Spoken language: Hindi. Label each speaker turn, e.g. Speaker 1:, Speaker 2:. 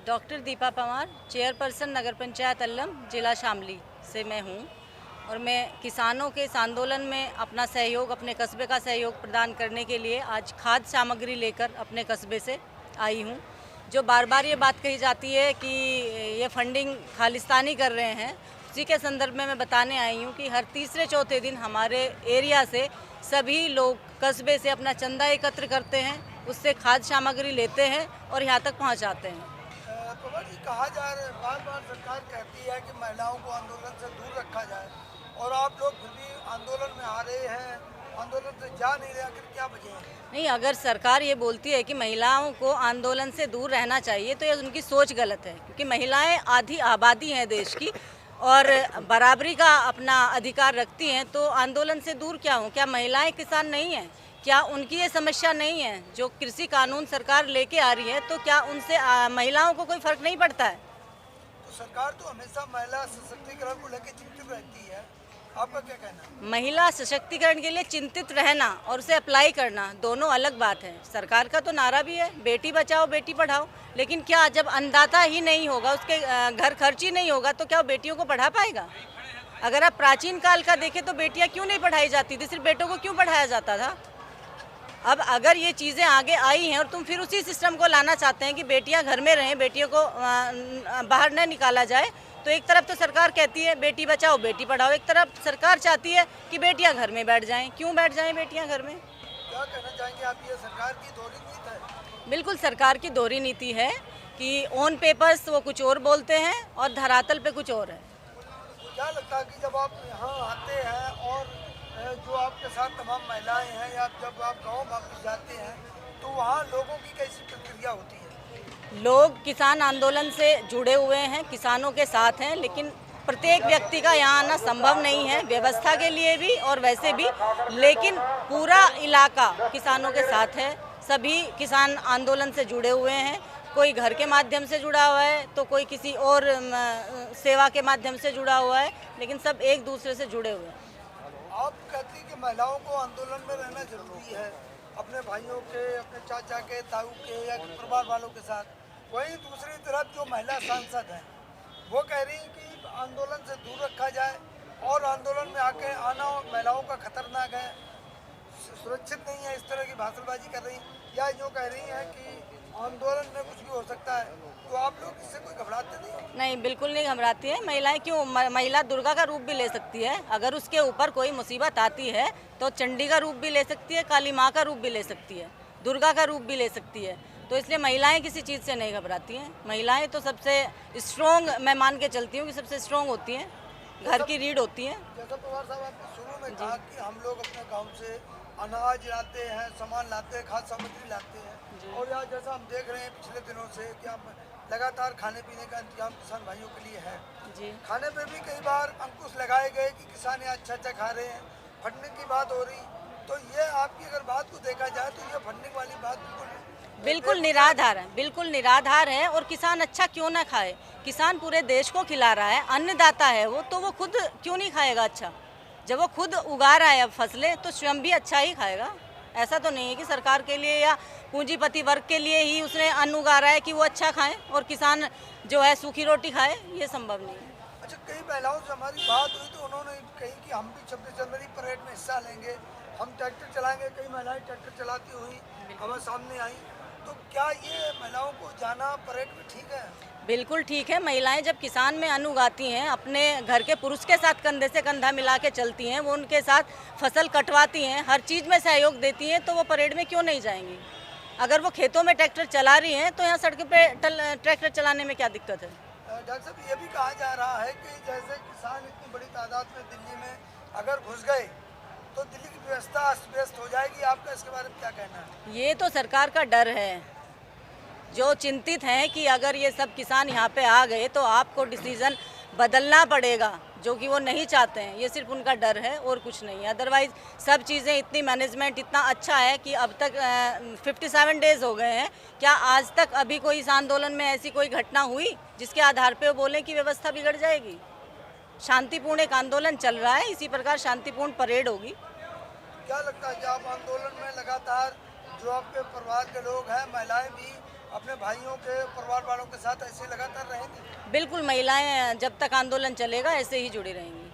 Speaker 1: डॉक्टर दीपा पवार, चेयरपर्सन नगर पंचायत अल्लम, जिला शामली से मैं हूँ और मैं किसानों के इस आंदोलन में अपना सहयोग, अपने कस्बे का सहयोग प्रदान करने के लिए आज खाद्य सामग्री लेकर अपने कस्बे से आई हूँ। जो बार बार ये बात कही जाती है कि ये फंडिंग खालिस्तानी कर रहे हैं, उसी के संदर्भ में मैं बताने आई हूँ कि हर तीसरे चौथे दिन हमारे एरिया से सभी लोग कस्बे से अपना चंदा एकत्र करते हैं, उससे खाद्य सामग्री लेते हैं और यहाँ तक पहुँचाते हैं।
Speaker 2: पवार जी, कहा जा रहा है, बार बार सरकार कहती है कि महिलाओं को आंदोलन से दूर रखा जाए और आप लोग फिर भी आंदोलन में आ रहे हैं, आंदोलन से जा नहीं रहे, आखिर क्या वजह है?
Speaker 1: नहीं, अगर सरकार ये बोलती है कि महिलाओं को आंदोलन से दूर रहना चाहिए तो ये उनकी सोच गलत है, क्योंकि महिलाएं आधी आबादी हैं देश की और बराबरी का अपना अधिकार रखती हैं। तो आंदोलन से दूर क्या हो? क्या महिलाएं किसान नहीं हैं? क्या उनकी ये समस्या नहीं है? जो कृषि कानून सरकार लेके आ रही है, तो क्या उनसे महिलाओं को कोई फर्क नहीं पड़ता है?
Speaker 2: तो सरकार तो हमेशा महिला सशक्तिकरण को लेकर चिंतित रहती है, आपका क्या कहना है?
Speaker 1: महिला सशक्तिकरण के लिए चिंतित रहना और उसे अप्लाई करना दोनों अलग बात है। सरकार का तो नारा भी है बेटी बचाओ बेटी पढ़ाओ, लेकिन क्या जब अन्नदाता ही नहीं होगा, उसके घर खर्च ही नहीं होगा, तो क्या वो बेटियों को पढ़ा पाएगा? अगर आप प्राचीन काल का देखें तो बेटियां क्यों नहीं पढ़ाई जाती थी, सिर्फ बेटों को क्यों पढ़ाया जाता था? अब अगर ये चीज़ें आगे आई हैं और तुम फिर उसी सिस्टम को लाना चाहते हैं कि बेटियां घर में रहें, बेटियों को बाहर न निकाला जाए, तो एक तरफ तो सरकार कहती है बेटी बचाओ बेटी पढ़ाओ, एक तरफ सरकार चाहती है कि बेटियां घर में बैठ जाएं। क्यों बैठ जाएं बेटियां घर में?
Speaker 2: क्या कहना चाहेंगे आप, ये सरकार की दोहरी नीति है?
Speaker 1: बिल्कुल सरकार की दोहरी नीति है कि ऑन पेपर्स वो कुछ और बोलते हैं और धरातल पे कुछ और है।
Speaker 2: क्या लगता है कि जब आप यहाँ आते हैं और जो आपके साथ तमाम महिलाएं हैं, या जब आप गाँव वापस जाते हैं तो वहाँ लोगों की कैसी प्रतिक्रिया होती है?
Speaker 1: लोग किसान आंदोलन से जुड़े हुए हैं, किसानों के साथ हैं, लेकिन प्रत्येक व्यक्ति का यहाँ आना संभव नहीं है, व्यवस्था के लिए भी और वैसे भी। लेकिन पूरा इलाका किसानों के साथ है, सभी किसान आंदोलन से जुड़े हुए हैं। कोई घर के माध्यम से जुड़ा हुआ है तो कोई किसी और सेवा के माध्यम से जुड़ा हुआ है, लेकिन सब एक दूसरे से जुड़े हुए हैं।
Speaker 2: आप कहती हैं कि महिलाओं को आंदोलन में रहना जरूरी है, अपने भाइयों के, अपने चाचा के, ताऊ के या परिवार वालों के साथ। वहीं दूसरी तरफ जो महिला सांसद हैं वो कह रही हैं कि आंदोलन से दूर रखा जाए और आंदोलन में आके आना महिलाओं का खतरनाक है, सुरक्षित नहीं है, इस तरह की भाषणबाजी कर रही हैं, या जो कह रही हैं कि आंदोलन में कुछ भी हो सकता है। तो आप लोग इससे कोई घबराते नहीं?
Speaker 1: नहीं, बिल्कुल नहीं घबराती है। महिलाएं क्यों, महिला दुर्गा का रूप भी ले सकती है। अगर उसके ऊपर कोई मुसीबत आती है तो चंडी का रूप भी ले सकती है, काली माँ का रूप भी ले सकती है, दुर्गा का रूप भी ले सकती है। तो इसलिए महिलाएं किसी चीज़ से नहीं घबराती हैं। महिलाएं तो सबसे स्ट्रॉन्ग, मैं मान के चलती हूँ कि सबसे स्ट्रॉन्ग होती हैं, घर की रीढ़ होती हैं।
Speaker 2: जैसा पवार साहब आपने शुरू में कहा कि हम लोग अपने गांव से अनाज लाते हैं, सामान लाते हैं, खाद्य सामग्री लाते हैं, और यहाँ जैसा हम देख रहे हैं पिछले दिनों से कि हम लगातार खाने पीने का इंतजाम किसान भाइयों के लिए है
Speaker 1: जी।
Speaker 2: खाने पे भी कई बार अंकुश लगाए गए कि किसान यहाँ अच्छा अच्छा खा रहे हैं, फंडिंग की बात हो रही। तो ये आपकी अगर बात को देखा जाए तो ये फंडिंग वाली बात
Speaker 1: बिल्कुल निराधार है, बिल्कुल निराधार है। और किसान अच्छा क्यों ना खाए? किसान पूरे देश को खिला रहा है, अन्नदाता है वो, तो वो खुद क्यों नहीं खाएगा अच्छा? जब वो खुद उगा रहा है अब फसलें, तो स्वयं भी अच्छा ही खाएगा। ऐसा तो नहीं है कि सरकार के लिए या पूंजीपति वर्ग के लिए ही उसने अन्न उगा रहा है कि वो अच्छा खाएं और किसान जो है सूखी रोटी खाए, ये संभव नहीं है।
Speaker 2: अच्छा, कई महिलाओं से हमारी बात हुई तो उन्होंने कही कि हम भी 26 जनवरी परेड में हिस्सा लेंगे, हम ट्रैक्टर चलाएंगे। कई महिलाएं ट्रैक्टर चलाती हुई हमारे सामने आई। तो क्या ये महिलाओं को जाना परेड में ठीक है?
Speaker 1: बिल्कुल ठीक है। महिलाएं जब किसान में अन्न उगाती हैं, अपने घर के पुरुष के साथ कंधे से कंधा मिला के चलती हैं, वो उनके साथ फसल कटवाती हैं, हर चीज़ में सहयोग देती हैं, तो वो परेड में क्यों नहीं जाएंगी? अगर वो खेतों में ट्रैक्टर चला रही हैं तो यहाँ सड़क पे ट्रैक्टर चलाने में क्या दिक्कत है?
Speaker 2: डॉक्टर साहब, ये भी कहा जा रहा है कि जैसे किसान इतनी बड़ी तादाद में दिल्ली में अगर घुस गए तो दिल्ली की व्यवस्था अस्त व्यस्त हो जाएगी। आपका इसके बारे में क्या कहना है?
Speaker 1: ये तो सरकार का डर है। जो चिंतित हैं कि अगर ये सब किसान यहाँ पे आ गए तो आपको डिसीज़न बदलना पड़ेगा, जो कि वो नहीं चाहते हैं। ये सिर्फ उनका डर है और कुछ नहीं है। अदरवाइज़ सब चीज़ें, इतनी मैनेजमेंट इतना अच्छा है कि अब तक 57 डेज़ हो गए हैं। क्या आज तक अभी कोई इस आंदोलन में ऐसी कोई घटना हुई जिसके आधार पे वो बोलें कि व्यवस्था बिगड़ जाएगी? शांतिपूर्ण एक आंदोलन चल रहा है, इसी प्रकार शांतिपूर्ण परेड होगी।
Speaker 2: क्या लगता है कि आप आंदोलन में लगातार जो आपके परिवार के लोग हैं, महिलाएं भी अपने भाइयों के परिवार वालों के साथ ऐसे लगातार रहेंगी?
Speaker 1: बिल्कुल, महिलाएं जब तक आंदोलन चलेगा ऐसे ही जुड़ी रहेंगी।